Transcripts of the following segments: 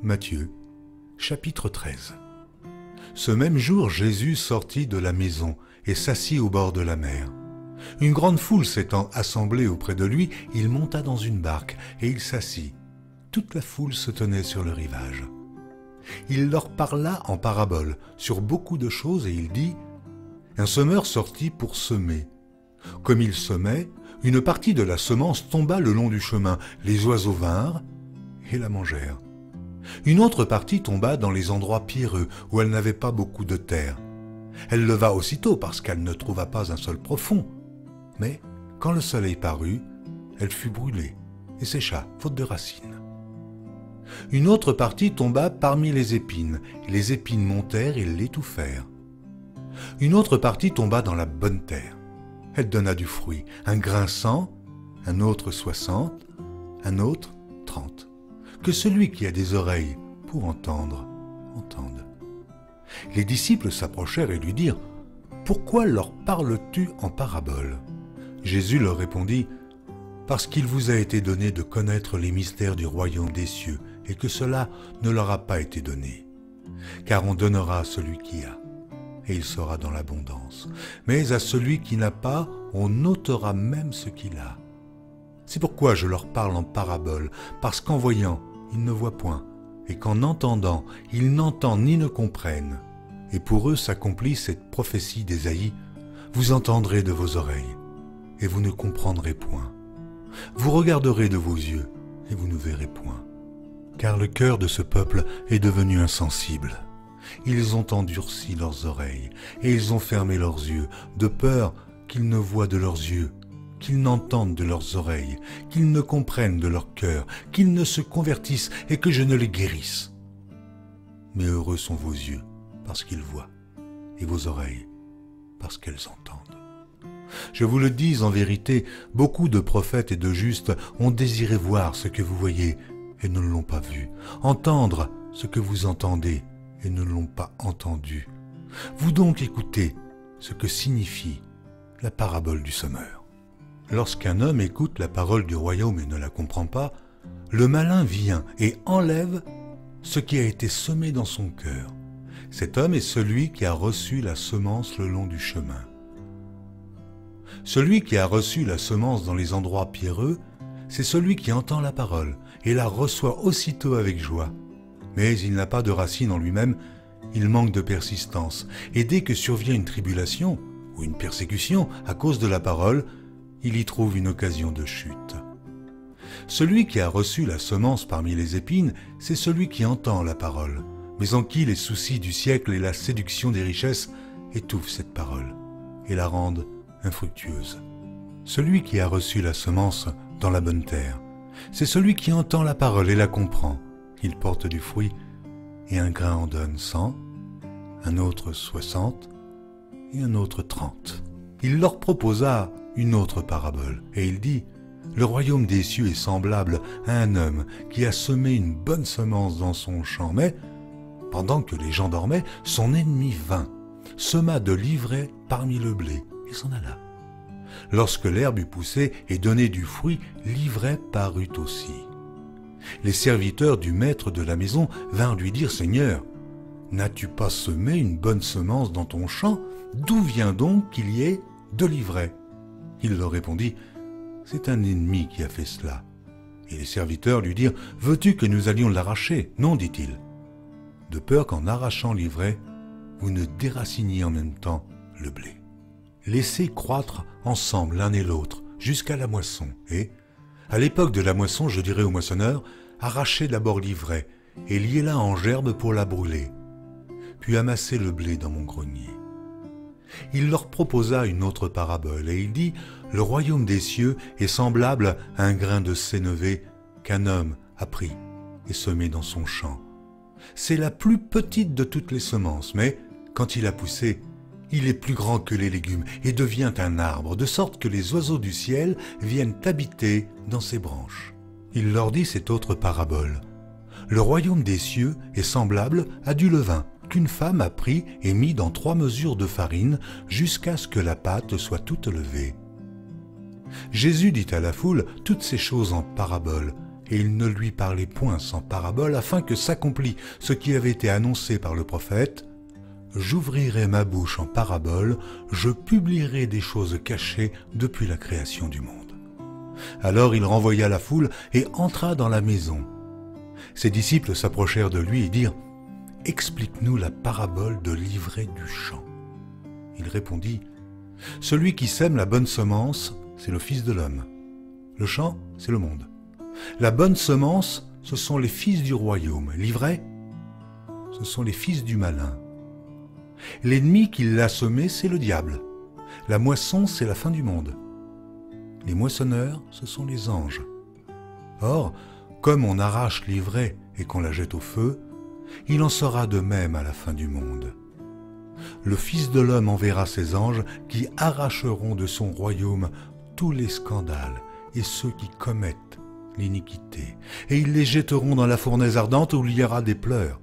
Matthieu, chapitre 13. Ce même jour, Jésus sortit de la maison et s'assit au bord de la mer. Une grande foule s'étant assemblée auprès de lui, il monta dans une barque et il s'assit. Toute la foule se tenait sur le rivage. Il leur parla en paraboles sur beaucoup de choses et il dit « Un semeur sortit pour semer. Comme il semait, une partie de la semence tomba le long du chemin. Les oiseaux vinrent et la mangèrent. Une autre partie tomba dans les endroits pierreux où elle n'avait pas beaucoup de terre. Elle leva aussitôt parce qu'elle ne trouva pas un sol profond. Mais quand le soleil parut, elle fut brûlée et sécha, faute de racines. Une autre partie tomba parmi les épines. Les épines montèrent et l'étouffèrent. Une autre partie tomba dans la bonne terre. Elle donna du fruit, un grain 100, un autre 60, un autre 30. Que celui qui a des oreilles pour entendre, entende. Les disciples s'approchèrent et lui dirent « Pourquoi leur parles-tu en paraboles ?» Jésus leur répondit « Parce qu'il vous a été donné de connaître les mystères du royaume des cieux et que cela ne leur a pas été donné. Car on donnera à celui qui a, et il sera dans l'abondance. Mais à celui qui n'a pas, on ôtera même ce qu'il a. C'est pourquoi je leur parle en paraboles, parce qu'en voyant, ils ne voient point, et qu'en entendant, ils n'entendent ni ne comprennent. Et pour eux s'accomplit cette prophétie d'Ésaïe, vous entendrez de vos oreilles, et vous ne comprendrez point. Vous regarderez de vos yeux, et vous ne verrez point. Car le cœur de ce peuple est devenu insensible. Ils ont endurci leurs oreilles, et ils ont fermé leurs yeux, de peur qu'ils ne voient de leurs yeux, qu'ils n'entendent de leurs oreilles, qu'ils ne comprennent de leur cœur, qu'ils ne se convertissent et que je ne les guérisse. Mais heureux sont vos yeux, parce qu'ils voient, et vos oreilles, parce qu'elles entendent. Je vous le dis en vérité, beaucoup de prophètes et de justes ont désiré voir ce que vous voyez et ne l'ont pas vu, entendre ce que vous entendez et ne l'ont pas entendu. Vous donc écoutez ce que signifie la parabole du semeur. Lorsqu'un homme écoute la parole du royaume et ne la comprend pas, le malin vient et enlève ce qui a été semé dans son cœur. Cet homme est celui qui a reçu la semence le long du chemin. Celui qui a reçu la semence dans les endroits pierreux, c'est celui qui entend la parole et la reçoit aussitôt avec joie. Mais il n'a pas de racine en lui-même, il manque de persistance. Et dès que survient une tribulation ou une persécution à cause de la parole, il y trouve une occasion de chute. Celui qui a reçu la semence parmi les épines, c'est celui qui entend la parole, mais en qui les soucis du siècle et la séduction des richesses étouffent cette parole et la rendent infructueuse. Celui qui a reçu la semence dans la bonne terre, c'est celui qui entend la parole et la comprend. Il porte du fruit, et un grain en donne 100, un autre 60, et un autre 30. Il leur proposa une autre parabole, et il dit « Le royaume des cieux est semblable à un homme qui a semé une bonne semence dans son champ, mais, pendant que les gens dormaient, son ennemi vint, sema de l'ivraie parmi le blé, et s'en alla. Lorsque l'herbe eut poussé et donné du fruit, l'ivraie parut aussi. Les serviteurs du maître de la maison vinrent lui dire « Seigneur, n'as-tu pas semé une bonne semence dans ton champ? D'où vient donc qu'il y ait de l'ivraie ?» Il leur répondit « C'est un ennemi qui a fait cela. » Et les serviteurs lui dirent « Veux-tu que nous allions l'arracher ?» « Non, dit-il, de peur qu'en arrachant l'ivraie, vous ne déraciniez en même temps le blé. Laissez croître ensemble l'un et l'autre jusqu'à la moisson. Et, à l'époque de la moisson, je dirai au moissonneur, arrachez d'abord l'ivraie et liez-la en gerbe pour la brûler, puis amassez le blé dans mon grenier. Il leur proposa une autre parabole et il dit, le royaume des cieux est semblable à un grain de sénévé qu'un homme a pris et semé dans son champ. C'est la plus petite de toutes les semences, mais quand il a poussé, il est plus grand que les légumes et devient un arbre, de sorte que les oiseaux du ciel viennent habiter dans ses branches. Il leur dit cette autre parabole. Le royaume des cieux est semblable à du levain qu'une femme a pris et mis dans 3 mesures de farine jusqu'à ce que la pâte soit toute levée. Jésus dit à la foule toutes ces choses en parabole et il ne lui parlait point sans parabole, afin que s'accomplît ce qui avait été annoncé par le prophète. « J'ouvrirai ma bouche en parabole, je publierai des choses cachées depuis la création du monde. » Alors il renvoya la foule et entra dans la maison. Ses disciples s'approchèrent de lui et dirent « Explique-nous la parabole de l'ivraie du champ. » Il répondit « Celui qui sème la bonne semence, c'est le Fils de l'homme. Le champ, c'est le monde. La bonne semence, ce sont les fils du royaume. L'ivraie, ce sont les fils du malin. L'ennemi qui l'a semé, c'est le diable. La moisson, c'est la fin du monde. Les moissonneurs, ce sont les anges. Or, comme on arrache l'ivraie et qu'on la jette au feu, il en sera de même à la fin du monde. Le Fils de l'homme enverra ses anges qui arracheront de son royaume tous les scandales et ceux qui commettent l'iniquité, et ils les jetteront dans la fournaise ardente où il y aura des pleurs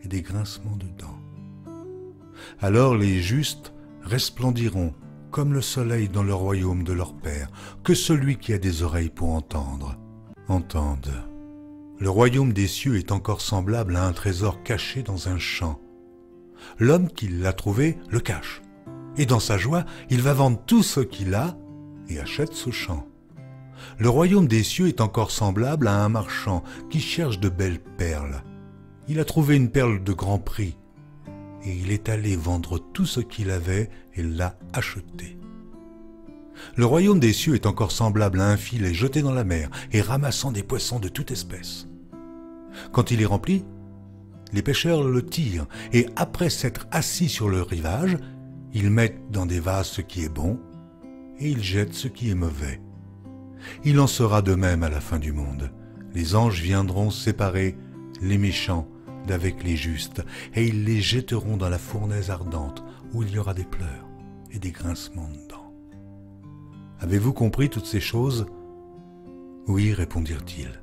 et des grincements de dents. Alors les justes resplendiront comme le soleil dans le royaume de leur Père. Que celui qui a des oreilles pour entendre, entende. Le royaume des cieux est encore semblable à un trésor caché dans un champ. L'homme qui l'a trouvé le cache, et dans sa joie, il va vendre tout ce qu'il a et achète ce champ. Le royaume des cieux est encore semblable à un marchand qui cherche de belles perles. Il a trouvé une perle de grand prix, et il est allé vendre tout ce qu'il avait et l'a acheté. Le royaume des cieux est encore semblable à un filet jeté dans la mer et ramassant des poissons de toute espèce. Quand il est rempli, les pêcheurs le tirent, et après s'être assis sur le rivage, ils mettent dans des vases ce qui est bon, et ils jettent ce qui est mauvais. Il en sera de même à la fin du monde. Les anges viendront séparer les méchants d'avec les justes, et ils les jetteront dans la fournaise ardente, où il y aura des pleurs et des grincements de dents. Avez-vous compris toutes ces choses ? Oui, répondirent-ils.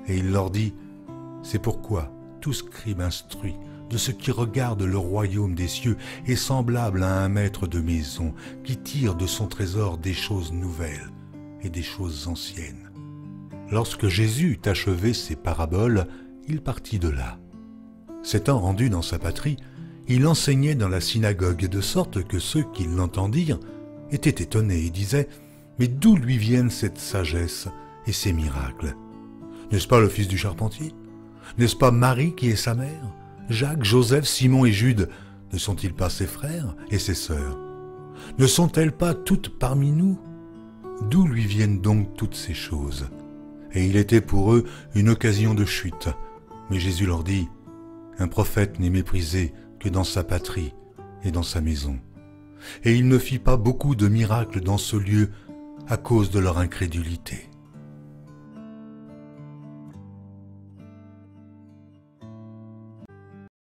Et il leur dit, c'est pourquoi tout scribe instruit de ce qui regarde le royaume des cieux est semblable à un maître de maison qui tire de son trésor des choses nouvelles et des choses anciennes. Lorsque Jésus eut achevé ses paraboles, il partit de là. S'étant rendu dans sa patrie, il enseignait dans la synagogue, de sorte que ceux qui l'entendirent étaient étonnés et disaient « Mais d'où lui viennent cette sagesse et ces miracles? N'est-ce pas le fils du charpentier? N'est-ce pas Marie qui est sa mère? Jacques, Joseph, Simon et Jude, ne sont-ils pas ses frères et ses sœurs? Ne sont-elles pas toutes parmi nous? D'où lui viennent donc toutes ces choses ?» Et il était pour eux une occasion de chute. Mais Jésus leur dit, « Un prophète n'est méprisé que dans sa patrie et dans sa maison. » Et il ne fit pas beaucoup de miracles dans ce lieu à cause de leur incrédulité.